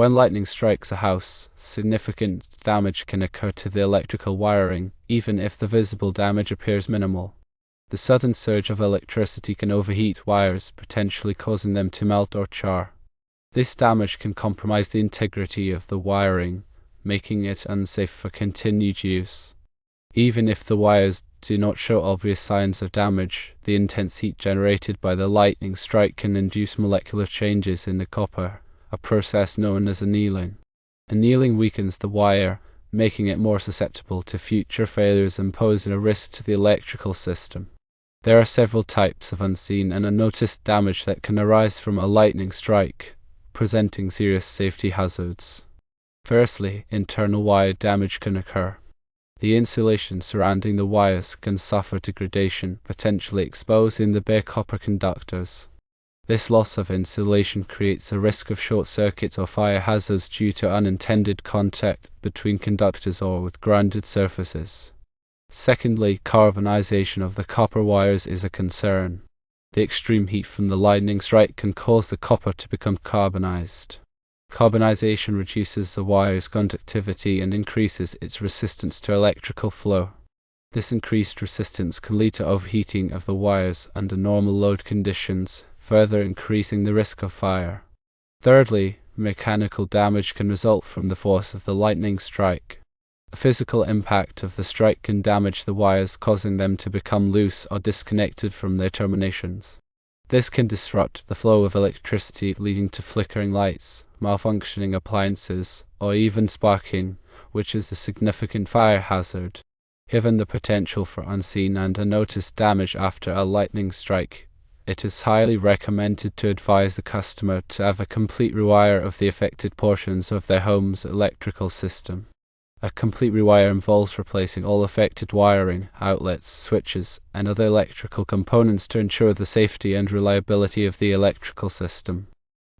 When lightning strikes a house, significant damage can occur to the electrical wiring, even if the visible damage appears minimal. The sudden surge of electricity can overheat wires, potentially causing them to melt or char. This damage can compromise the integrity of the wiring, making it unsafe for continued use. Even if the wires do not show obvious signs of damage, the intense heat generated by the lightning strike can induce molecular changes in the copper, a process known as annealing. Annealing weakens the wire, making it more susceptible to future failures and posing a risk to the electrical system. There are several types of unseen and unnoticed damage that can arise from a lightning strike, presenting serious safety hazards. Firstly, internal wire damage can occur. The insulation surrounding the wires can suffer degradation, potentially exposing the bare copper conductors. This loss of insulation creates a risk of short circuits or fire hazards due to unintended contact between conductors or with grounded surfaces. Secondly, carbonization of the copper wires is a concern. The extreme heat from the lightning strike can cause the copper to become carbonized. Carbonization reduces the wire's conductivity and increases its resistance to electrical flow. This increased resistance can lead to overheating of the wires under normal load conditions, further increasing the risk of fire. Thirdly, mechanical damage can result from the force of the lightning strike. The physical impact of the strike can damage the wires, causing them to become loose or disconnected from their terminations. This can disrupt the flow of electricity, leading to flickering lights, malfunctioning appliances, or even sparking, which is a significant fire hazard. Given the potential for unseen and unnoticed damage after a lightning strike, it is highly recommended to advise the customer to have a complete rewire of the affected portions of their home's electrical system. A complete rewire involves replacing all affected wiring, outlets, switches, and other electrical components to ensure the safety and reliability of the electrical system.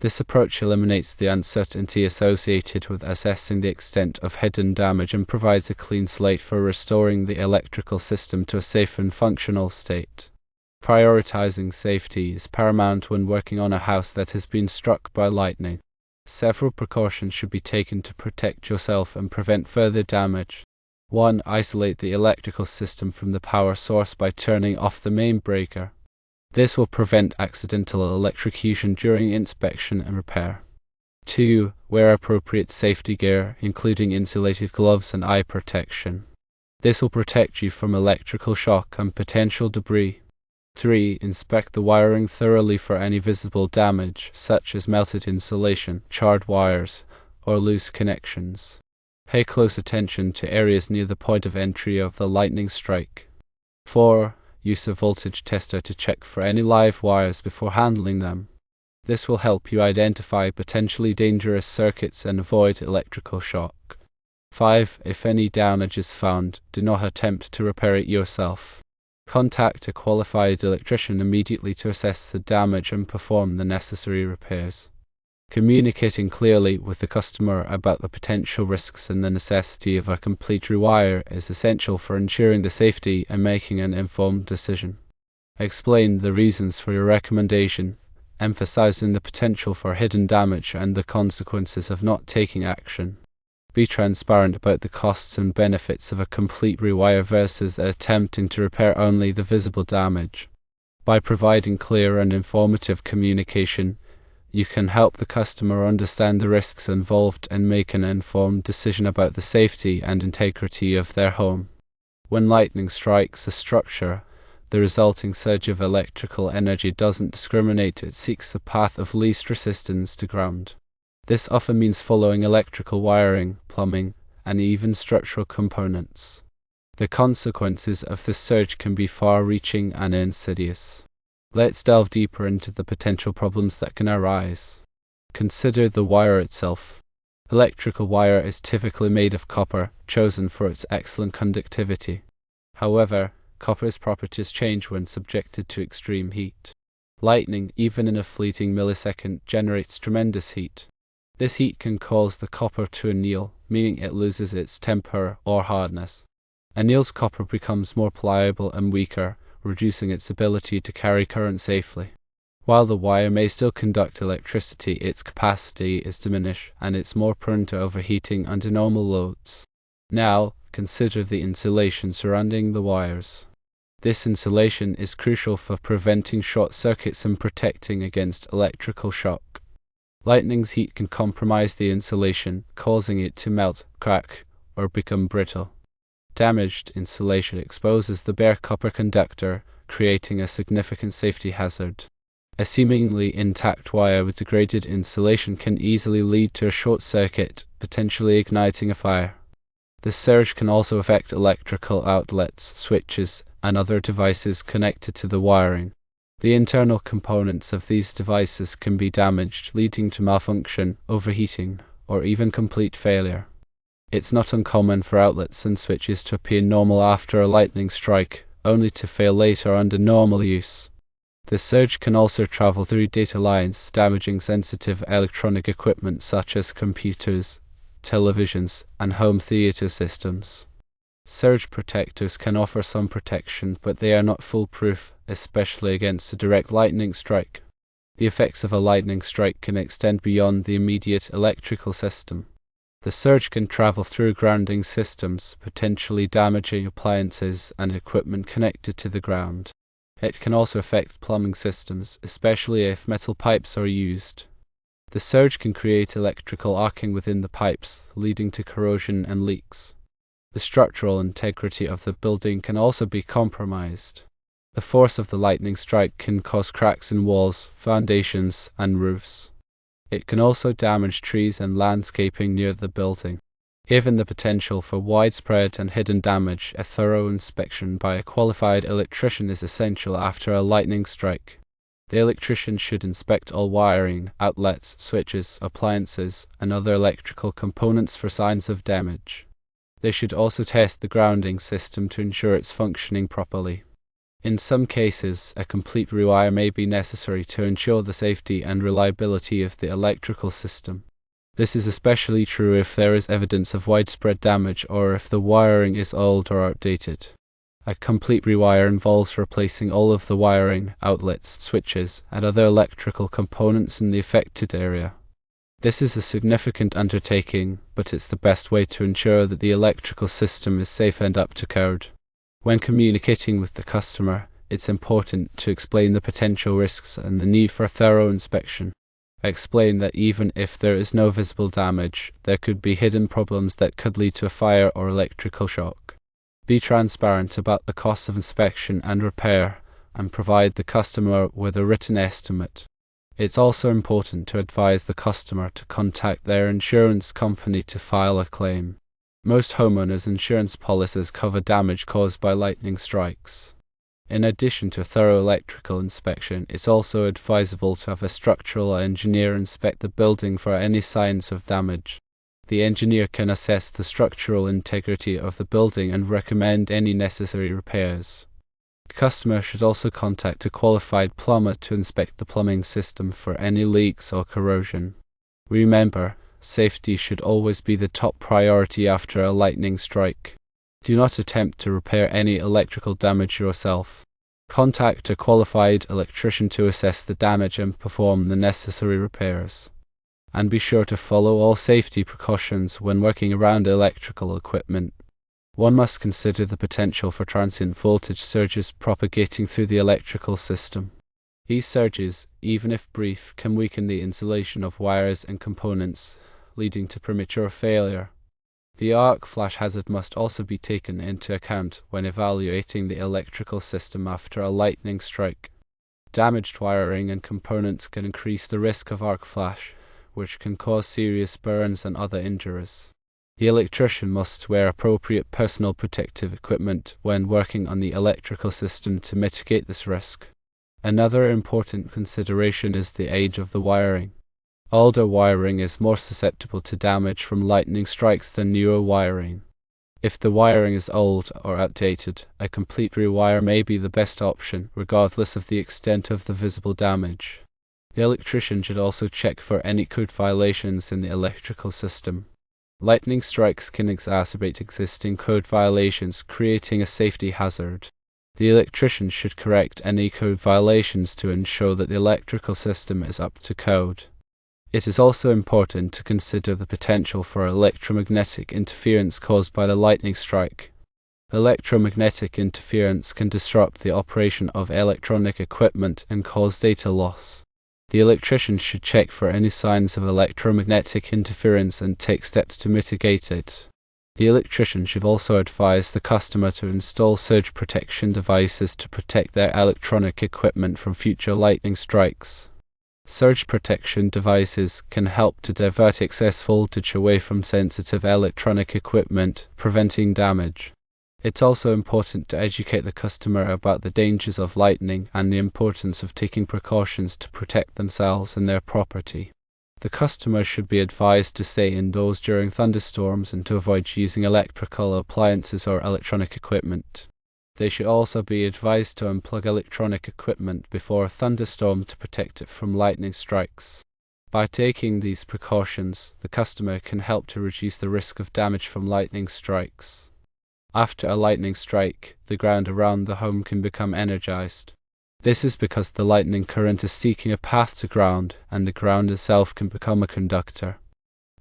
This approach eliminates the uncertainty associated with assessing the extent of hidden damage and provides a clean slate for restoring the electrical system to a safe and functional state. Prioritizing safety is paramount when working on a house that has been struck by lightning. Several precautions should be taken to protect yourself and prevent further damage. 1. Isolate the electrical system from the power source by turning off the main breaker. This will prevent accidental electrocution during inspection and repair. 2. Wear appropriate safety gear, including insulated gloves and eye protection. This will protect you from electrical shock and potential debris. 3. Inspect the wiring thoroughly for any visible damage, such as melted insulation, charred wires, or loose connections. Pay close attention to areas near the point of entry of the lightning strike. 4. Use a voltage tester to check for any live wires before handling them. This will help you identify potentially dangerous circuits and avoid electrical shock. 5. If any damage is found, do not attempt to repair it yourself. Contact a qualified electrician immediately to assess the damage and perform the necessary repairs. Communicating clearly with the customer about the potential risks and the necessity of a complete rewire is essential for ensuring the safety and making an informed decision. Explain the reasons for your recommendation, emphasizing the potential for hidden damage and the consequences of not taking action. Be transparent about the costs and benefits of a complete rewire versus attempting to repair only the visible damage. By providing clear and informative communication, you can help the customer understand the risks involved and make an informed decision about the safety and integrity of their home. When lightning strikes a structure, the resulting surge of electrical energy doesn't discriminate, it seeks the path of least resistance to ground. This often means following electrical wiring, plumbing, and even structural components. The consequences of this surge can be far-reaching and insidious. Let's delve deeper into the potential problems that can arise. Consider the wire itself. Electrical wire is typically made of copper, chosen for its excellent conductivity. However, copper's properties change when subjected to extreme heat. Lightning, even in a fleeting millisecond, generates tremendous heat. This heat can cause the copper to anneal, meaning it loses its temper or hardness. Annealed copper becomes more pliable and weaker, reducing its ability to carry current safely. While the wire may still conduct electricity, its capacity is diminished and it's more prone to overheating under normal loads. Now, consider the insulation surrounding the wires. This insulation is crucial for preventing short circuits and protecting against electrical shock. Lightning's heat can compromise the insulation, causing it to melt, crack, or become brittle. Damaged insulation exposes the bare copper conductor, creating a significant safety hazard. A seemingly intact wire with degraded insulation can easily lead to a short circuit, potentially igniting a fire. The surge can also affect electrical outlets, switches, and other devices connected to the wiring. The internal components of these devices can be damaged, leading to malfunction, overheating, or even complete failure. It's not uncommon for outlets and switches to appear normal after a lightning strike, only to fail later under normal use. The surge can also travel through data lines, damaging sensitive electronic equipment such as computers, televisions, and home theater systems. Surge protectors can offer some protection, but they are not foolproof, especially against a direct lightning strike. The effects of a lightning strike can extend beyond the immediate electrical system. The surge can travel through grounding systems, potentially damaging appliances and equipment connected to the ground. It can also affect plumbing systems, especially if metal pipes are used. The surge can create electrical arcing within the pipes, leading to corrosion and leaks. The structural integrity of the building can also be compromised. The force of the lightning strike can cause cracks in walls, foundations, and roofs. It can also damage trees and landscaping near the building. Given the potential for widespread and hidden damage, a thorough inspection by a qualified electrician is essential after a lightning strike. The electrician should inspect all wiring, outlets, switches, appliances, and other electrical components for signs of damage. They should also test the grounding system to ensure it's functioning properly. In some cases, a complete rewire may be necessary to ensure the safety and reliability of the electrical system. This is especially true if there is evidence of widespread damage or if the wiring is old or outdated. A complete rewire involves replacing all of the wiring, outlets, switches, and other electrical components in the affected area. This is a significant undertaking, but it's the best way to ensure that the electrical system is safe and up to code. When communicating with the customer, it's important to explain the potential risks and the need for a thorough inspection. Explain that even if there is no visible damage, there could be hidden problems that could lead to a fire or electrical shock. Be transparent about the cost of inspection and repair, and provide the customer with a written estimate. It's also important to advise the customer to contact their insurance company to file a claim. Most homeowners' insurance policies cover damage caused by lightning strikes. In addition to a thorough electrical inspection, it's also advisable to have a structural engineer inspect the building for any signs of damage. The engineer can assess the structural integrity of the building and recommend any necessary repairs. The customer should also contact a qualified plumber to inspect the plumbing system for any leaks or corrosion. Remember, safety should always be the top priority after a lightning strike. Do not attempt to repair any electrical damage yourself. Contact a qualified electrician to assess the damage and perform the necessary repairs. And be sure to follow all safety precautions when working around electrical equipment. One must consider the potential for transient voltage surges propagating through the electrical system. These surges, even if brief, can weaken the insulation of wires and components, leading to premature failure. The arc flash hazard must also be taken into account when evaluating the electrical system after a lightning strike. Damaged wiring and components can increase the risk of arc flash, which can cause serious burns and other injuries. The electrician must wear appropriate personal protective equipment when working on the electrical system to mitigate this risk. Another important consideration is the age of the wiring. Older wiring is more susceptible to damage from lightning strikes than newer wiring. If the wiring is old or outdated, a complete rewire may be the best option, regardless of the extent of the visible damage. The electrician should also check for any code violations in the electrical system. Lightning strikes can exacerbate existing code violations, creating a safety hazard. The electrician should correct any code violations to ensure that the electrical system is up to code. It is also important to consider the potential for electromagnetic interference caused by the lightning strike. Electromagnetic interference can disrupt the operation of electronic equipment and cause data loss. The electrician should check for any signs of electromagnetic interference and take steps to mitigate it. The electrician should also advise the customer to install surge protection devices to protect their electronic equipment from future lightning strikes. Surge protection devices can help to divert excess voltage away from sensitive electronic equipment, preventing damage. It's also important to educate the customer about the dangers of lightning and the importance of taking precautions to protect themselves and their property. The customer should be advised to stay indoors during thunderstorms and to avoid using electrical appliances or electronic equipment. They should also be advised to unplug electronic equipment before a thunderstorm to protect it from lightning strikes. By taking these precautions, the customer can help to reduce the risk of damage from lightning strikes. After a lightning strike, the ground around the home can become energized. This is because the lightning current is seeking a path to ground, and the ground itself can become a conductor.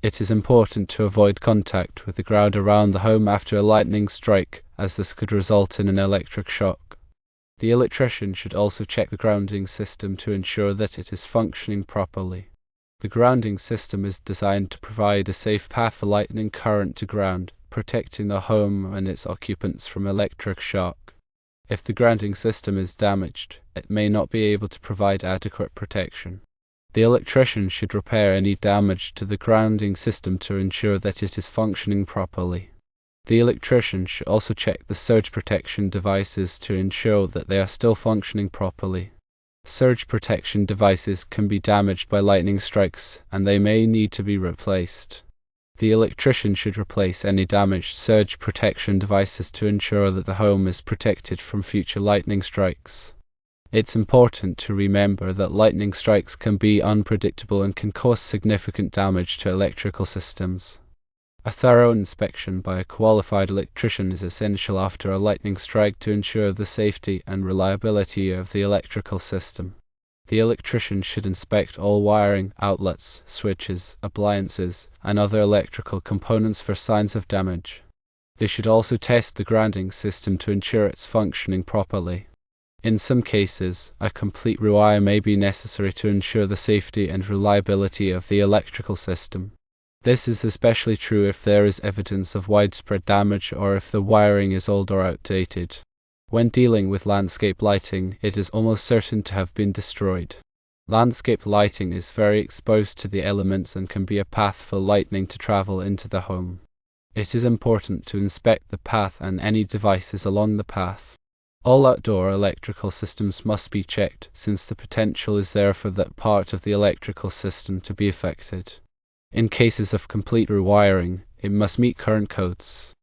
It is important to avoid contact with the ground around the home after a lightning strike, as this could result in an electric shock. The electrician should also check the grounding system to ensure that it is functioning properly. The grounding system is designed to provide a safe path for lightning current to ground, protecting the home and its occupants from electric shock. If the grounding system is damaged, it may not be able to provide adequate protection. The electrician should repair any damage to the grounding system to ensure that it is functioning properly. The electrician should also check the surge protection devices to ensure that they are still functioning properly. Surge protection devices can be damaged by lightning strikes, and they may need to be replaced. The electrician should replace any damaged surge protection devices to ensure that the home is protected from future lightning strikes. It's important to remember that lightning strikes can be unpredictable and can cause significant damage to electrical systems. A thorough inspection by a qualified electrician is essential after a lightning strike to ensure the safety and reliability of the electrical system. The electrician should inspect all wiring, outlets, switches, appliances, and other electrical components for signs of damage. They should also test the grounding system to ensure it's functioning properly. In some cases, a complete rewire may be necessary to ensure the safety and reliability of the electrical system. This is especially true if there is evidence of widespread damage or if the wiring is old or outdated. When dealing with landscape lighting, it is almost certain to have been destroyed. Landscape lighting is very exposed to the elements and can be a path for lightning to travel into the home. It is important to inspect the path and any devices along the path. All outdoor electrical systems must be checked, since the potential is there for that part of the electrical system to be affected. In cases of complete rewiring, it must meet current codes.